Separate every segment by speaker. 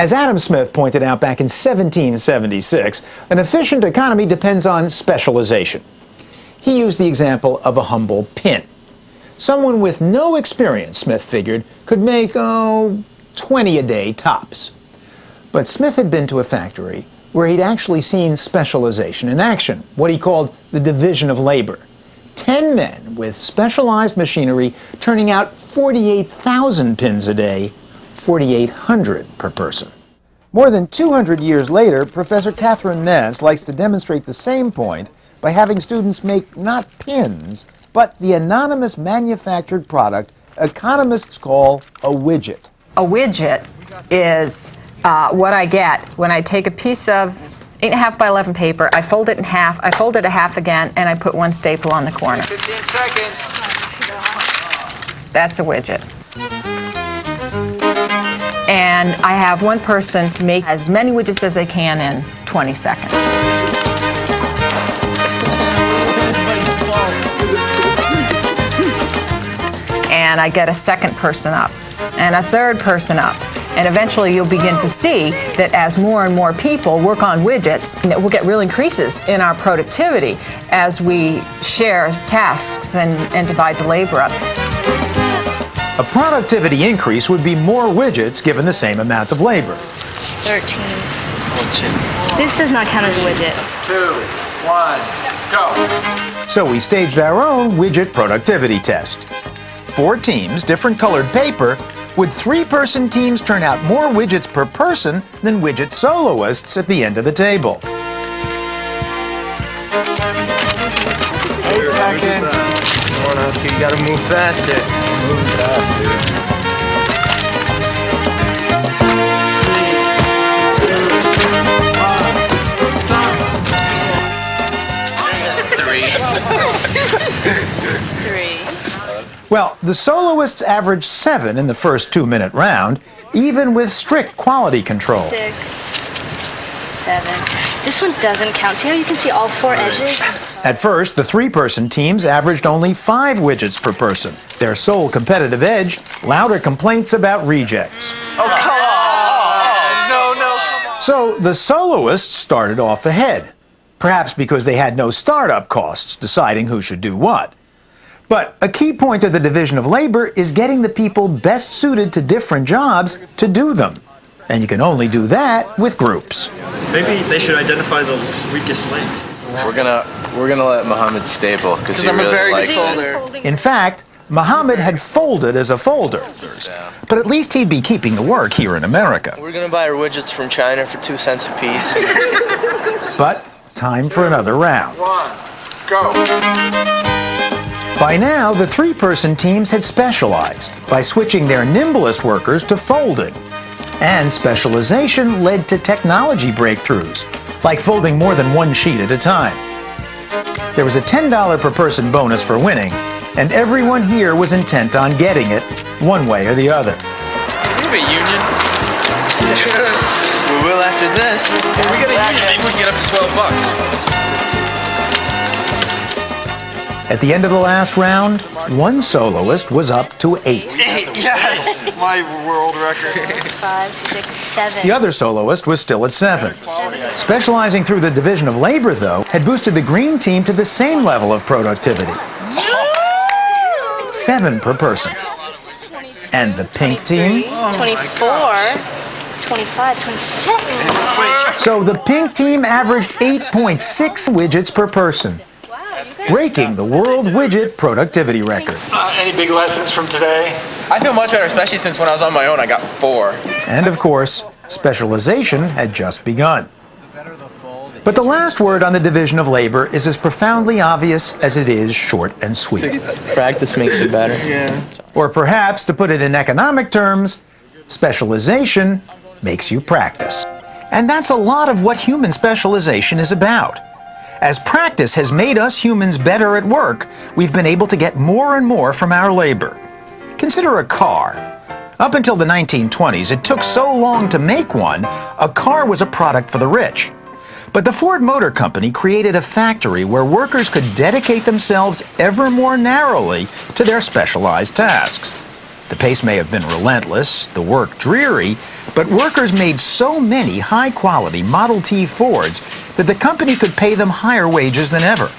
Speaker 1: As Adam Smith pointed out back in 1776, an efficient economy depends on specialization. He used the example of a humble pin. Someone with no experience, Smith figured, could make, 20 a day tops. But Smith had been to a factory where he'd actually seen specialization in action, what he called the division of labor. 10 men with specialized machinery turning out 48,000 pins a day, 4,800 per person. More than 200 years later, Professor Catherine Ness likes to demonstrate the same point by having students make not pins, but the anonymous manufactured product economists call a widget.
Speaker 2: A widget is what I get when I take a piece of 8.5 by 11 paper, I fold it in half, I fold it a half again, and I put one staple on the corner.
Speaker 3: 15 seconds.
Speaker 2: That's a widget. And I have one person make as many widgets as they can in 20 seconds. And I get a second person up, and a third person up. And eventually you'll begin to see that as more and more people work on widgets, that we'll get real increases in our productivity as we share tasks and divide the labor up.
Speaker 1: A productivity increase would be more widgets given the same amount of labor.
Speaker 4: 13. This does not count as a widget.
Speaker 3: 2, 1, go.
Speaker 1: So we staged our own widget productivity test. 4 teams, different colored paper. Would 3-person teams turn out more widgets per person than widget soloists at the end of the table?
Speaker 3: 8 seconds. Come on, Oscar, you gotta move faster. Move faster.
Speaker 4: 3.
Speaker 1: Well, the soloists averaged 7 in the first 2-minute round, even with strict quality control.
Speaker 4: 6, 7. This one doesn't count. See how you can see all 4 edges?
Speaker 1: At first, the 3-person teams averaged only 5 widgets per person. Their sole competitive edge, louder complaints about rejects.
Speaker 3: Oh, come on! No, come on!
Speaker 1: So the soloists started off ahead, perhaps because they had no startup costs deciding who should do what. But a key point of the division of labor is getting the people best suited to different jobs to do them. And you can only do that with groups.
Speaker 5: Maybe they should identify the weakest link.
Speaker 6: We're gonna let Muhammad staple because he
Speaker 3: I'm
Speaker 6: really
Speaker 3: a very good
Speaker 6: likes it.
Speaker 3: folder.
Speaker 1: In fact, Muhammad had folded as a folder. But at least he'd be keeping the work here in America.
Speaker 6: We're gonna buy our widgets from China for 2 cents a piece.
Speaker 1: But time for another round.
Speaker 3: 1, go.
Speaker 1: By now, the 3-person teams had specialized by switching their nimblest workers to folding. And specialization led to technology breakthroughs, like folding more than 1 sheet at a time. There was a $10 per person bonus for winning, and everyone here was intent on getting it, one way or the other.
Speaker 6: We have a union. We will after this.
Speaker 5: If we get a union, maybe we can get up to $12.
Speaker 1: At the end of the last round, one soloist was up to 8.
Speaker 5: 8, yes! My world record.
Speaker 4: 5, 6, 7.
Speaker 1: The other soloist was still at 7. Specializing through the division of labor, though, had boosted the green team to the same level of productivity. 7 per person. And the pink team?
Speaker 4: 24. 25, 26.
Speaker 1: So the pink team averaged 8.6 widgets per person, breaking the world widget productivity record.
Speaker 3: Any big lessons from today?
Speaker 6: I feel much better, especially since when I was on my own, I got 4.
Speaker 1: And of course, specialization had just begun. But the last word on the division of labor is as profoundly obvious as it is short and sweet.
Speaker 6: Practice makes it better.
Speaker 3: Yeah.
Speaker 1: Or perhaps, to put it in economic terms, specialization makes you practice. And that's a lot of what human specialization is about. As practice has made us humans better at work, we've been able to get more and more from our labor. Consider a car. Up until the 1920s, it took so long to make one, a car was a product for the rich. But the Ford Motor Company created a factory where workers could dedicate themselves ever more narrowly to their specialized tasks. The pace may have been relentless, the work dreary, But workers made so many high-quality Model T Fords that the company could pay them higher wages than ever.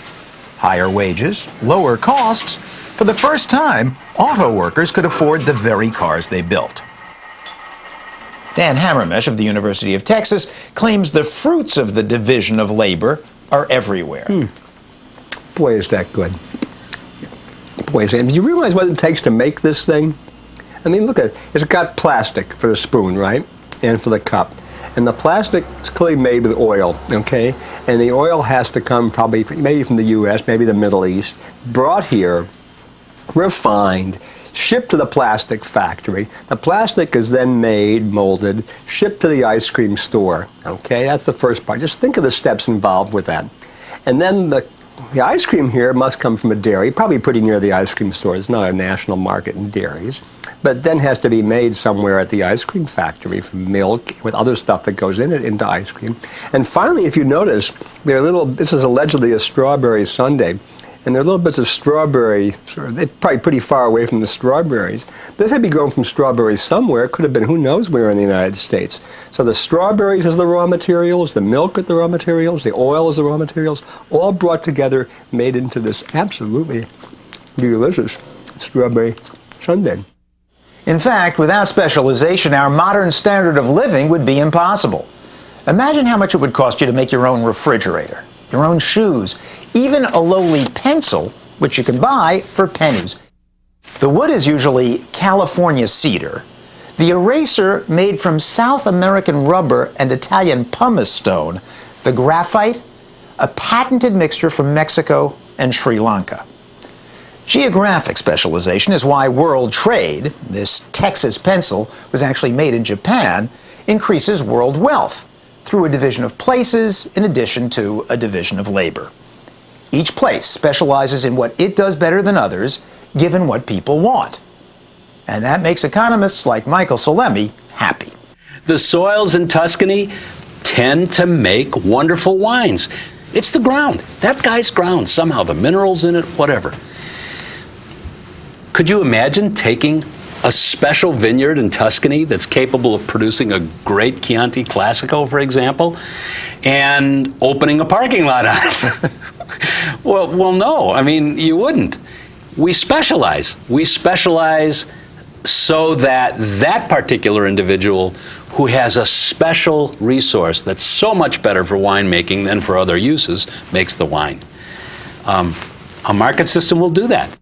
Speaker 1: Higher wages, lower costs. For the first time, auto workers could afford the very cars they built. Dan Hammermesh of the University of Texas claims the fruits of the division of labor are everywhere.
Speaker 7: Boy, is that good. Boy, is that. Do you realize what it takes to make this thing? I mean, look at it. It's got plastic for the spoon, right? And for the cup. And the plastic is clearly made with oil, okay? And the oil has to come probably, maybe from the U.S., maybe the Middle East, brought here, refined, shipped to the plastic factory. The plastic is then made, molded, shipped to the ice cream store, okay? That's the first part. Just think of the steps involved with that. And then the ice cream here must come from a dairy, probably pretty near the ice cream store. It's not a national market in dairies. But then has to be made somewhere at the ice cream factory from milk with other stuff that goes in it into ice cream. And finally, if you notice, this is allegedly a strawberry sundae. And there are little bits of strawberry, they're probably pretty far away from the strawberries. This had to be grown from strawberries somewhere. It could have been who knows where in the United States. So the strawberries as the raw materials, the milk as the raw materials, the oil as the raw materials, all brought together, made into this absolutely delicious strawberry sundae.
Speaker 1: In fact, without specialization, our modern standard of living would be impossible. Imagine how much it would cost you to make your own refrigerator, your own shoes, even a lowly pencil, which you can buy for pennies. The wood is usually California cedar. The eraser made from South American rubber and Italian pumice stone. The graphite, a patented mixture from Mexico and Sri Lanka. Geographic specialization is why world trade, this Texas pencil was actually made in Japan, increases world wealth through a division of places in addition to a division of labor. Each place specializes in what it does better than others, given what people want. And that makes economists like Michael Salemi happy.
Speaker 8: The soils in Tuscany tend to make wonderful wines. It's the ground. That guy's ground. Somehow the minerals in it, whatever. Could you imagine taking a special vineyard in Tuscany that's capable of producing a great Chianti Classico, for example, and opening a parking lot on it? Well, no. I mean, you wouldn't. We specialize. We specialize so that that particular individual who has a special resource that's so much better for winemaking than for other uses makes the wine. A market system will do that.